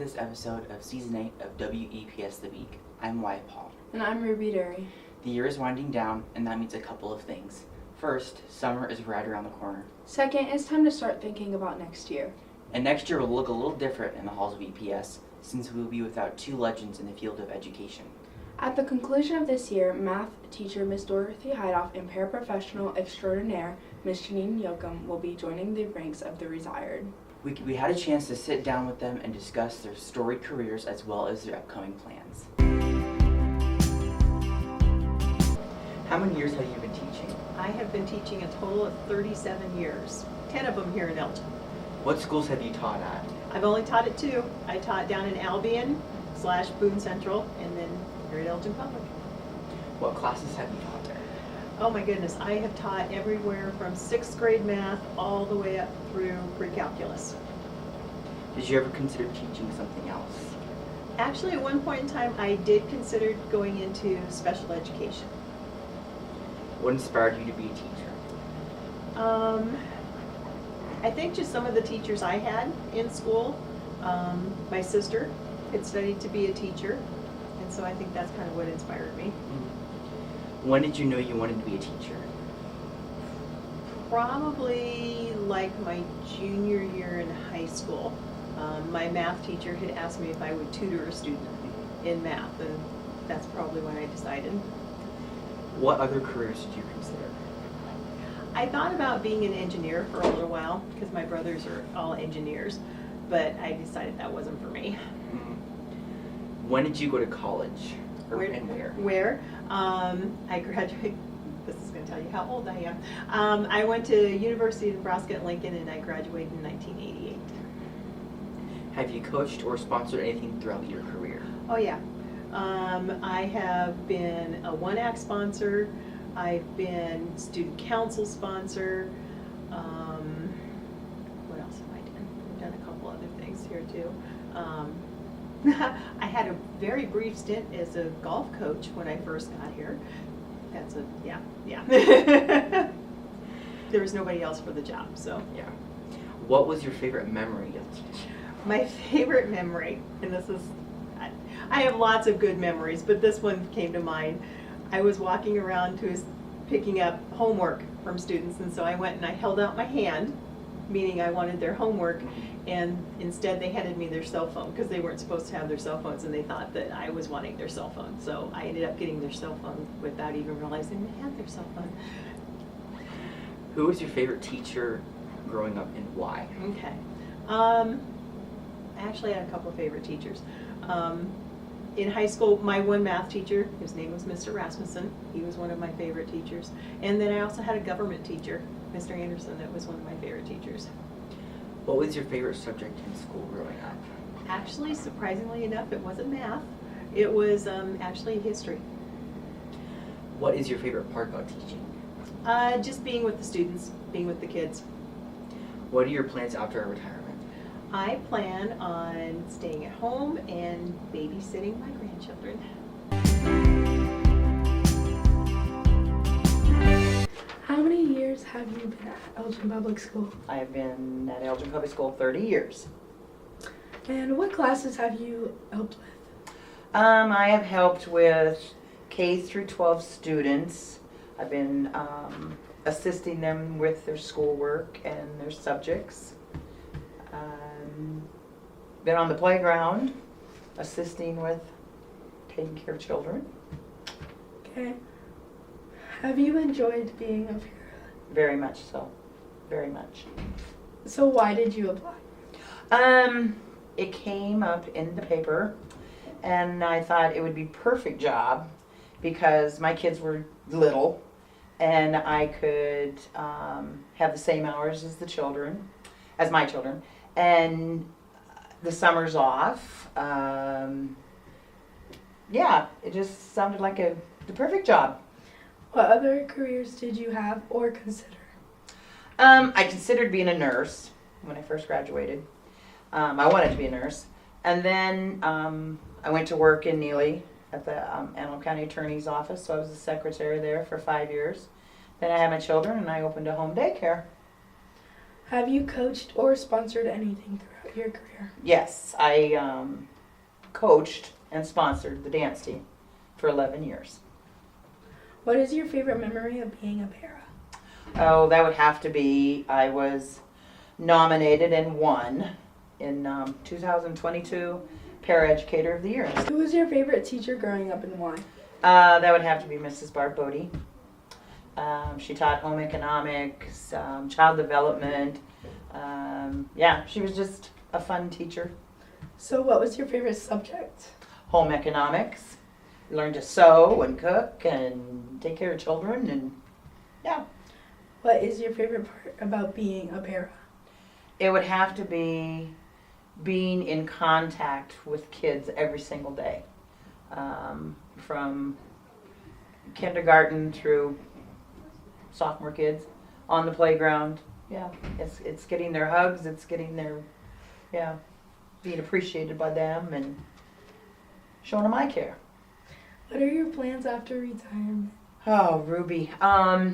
this episode of Season 8 of W-EPS The Week. I'm Wyatt Paul. And I'm Retiree. The year is winding down, and that means a couple of things. First, summer is right around the corner. Second, it's time to start thinking about next year. And next year will look a little different in the halls of EPS, since we will be without two legends in the field of education. At the conclusion of this year, math teacher Miss Dorothy Heidoff and paraprofessional extraordinaire Miss Janine Yoakum will be joining the ranks of the retired. We had a chance to sit down with them and discuss their storied careers as well as their upcoming plans. How many years have you been teaching? I have been teaching a total of 37 years, 10 of them here in Elgin. What schools have you taught at? I've only taught at 2. I taught down in Albion / Boone Central, and then here at Elgin Public. What classes have you taught there? Oh my goodness, I have taught everywhere from 6th grade math all the way up through pre-calculus. Did you ever consider teaching something else? Actually, at one point in time, I did consider going into special education. What inspired you to be a teacher? I think just some of the teachers I had in school. My sister had studied to be a teacher, and so I think that's kind of what inspired me. When did you know you wanted to be a teacher? Probably like my junior year in high school. My math teacher had asked me if I would tutor a student in math, and that's probably when I decided. What other careers did you consider? I thought about being an engineer for a little while because my brothers are all engineers, but I decided that wasn't for me. When did you go to college? And where? Where? I graduated. This is going to tell you how old I am. I went to University of Nebraska at Lincoln, and I graduated in 1988. Have you coached or sponsored anything throughout your career? Oh yeah. I have been a one-act sponsor. I've been student council sponsor. What else have I done? I've done a couple other things here too. I had a very brief stint as a golf coach when I first got here. That's a, yeah. There was nobody else for the job, so. Yeah. What was your favorite memory of teaching? My favorite memory, and this is, I have lots of good memories, but this one came to mind. I was walking around picking up homework from students, and so I went and I held out my hand, meaning I wanted their homework, and instead they handed me their cell phone because they weren't supposed to have their cell phones, and they thought that I was wanting their cell phone. So I ended up getting their cell phone without even realizing they had their cell phone. Who was your favorite teacher growing up and why? Okay. I actually had a couple of favorite teachers. In high school, my one math teacher, his name was Mr. Rasmussen. He was one of my favorite teachers. And then I also had a government teacher, Mr. Anderson, that was one of my favorite teachers. What was your favorite subject in school growing up? Actually, surprisingly enough, it wasn't math. It was actually history. What is your favorite part about teaching? Just being with the students, being with the kids. What are your plans after retirement? I plan on staying at home and babysitting my grandchildren. How many years have you been at Elgin Public School? I have been at Elgin Public School 30 years. And what classes have you helped with? I have helped with K through 12 students. I've been assisting them with their schoolwork and their subjects. Been on the playground, assisting with taking care of children. Okay. Have you enjoyed being up here? Very much so, very much. So why did you apply? It came up in the paper, and I thought it would be a perfect job because my kids were little, and I could have the same hours as my children, and the summers off. Yeah, it just sounded like the perfect job. What other careers did you have or consider? I considered being a nurse when I first graduated. I wanted to be a nurse. And then I went to work in Neely at the Antelope County Attorney's Office, so I was a secretary there for 5 years. Then I had my children and I opened a home daycare. Have you coached or sponsored anything throughout your career? Yes, I coached and sponsored the dance team for 11 years. What is your favorite memory of being a para? Oh, that would have to be, I was nominated and won in 2022 Paraeducator of the Year. Who was your favorite teacher growing up and why? That would have to be Mrs. Barb Bodie. She taught home economics, child development. Yeah, she was just a fun teacher. So what was your favorite subject? Home economics. Learned to sew and cook and take care of children, and yeah. What is your favorite part about being a para? It would have to be being in contact with kids every single day. From kindergarten through sophomore kids on the playground. Yeah, it's getting their hugs, it's getting their, being appreciated by them and showing them I care. What are your plans after retirement? Oh, Ruby. I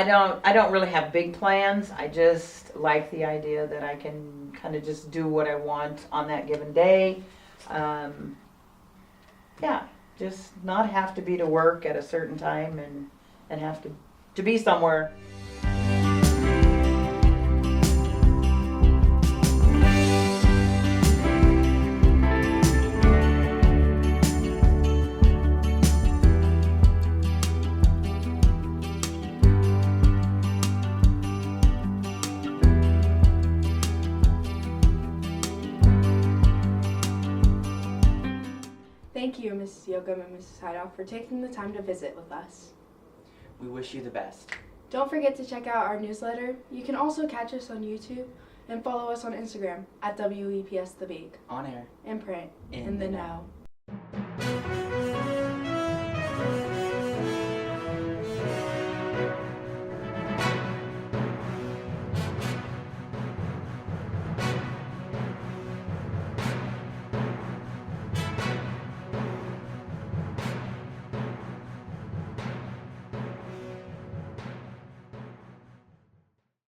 don't really have big plans. I just like the idea that I can kind of just do what I want on that given day. Just not have to be to work at a certain time and have to be somewhere. Thank you, Mrs. Yoakum and Mrs. Heidoff, for taking the time to visit with us. We wish you the best. Don't forget to check out our newsletter. You can also catch us on YouTube and follow us on Instagram at W-EPS The Beak. On air. In print, In in the the know.